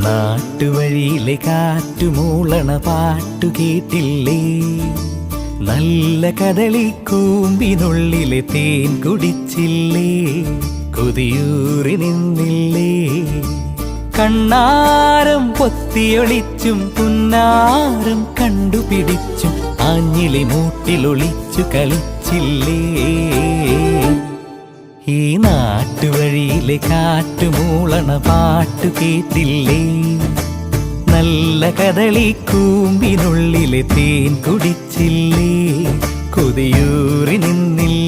നാട്ടുവഴിയിലെ കാറ്റുമൂളണ പാട്ടു കേട്ടില്ലേ? നല്ല കദളിക്കൂമ്പിനുള്ളിലെ തേൻ കുടിച്ചില്ലേ? കൊതിയൂറി നിന്നില്ലേ? കണ്ണാരം പൊത്തിയൊളിച്ചും പുന്നാരം കണ്ടുപിടിച്ചും ആഞ്ഞിലി മൂട്ടിലൊളിച്ചു കളിച്ചില്ലേ? ഈ നാട്ടുവഴിയിലെ കാറ്റുമൂളണ പാട്ടു കേട്ടില്ലേ? നല്ല കദളിക്കൂമ്പിനുള്ളിലെ തേൻ കുടിച്ചില്ലേ? കൊതിയൂറി നിന്നില്ലേ?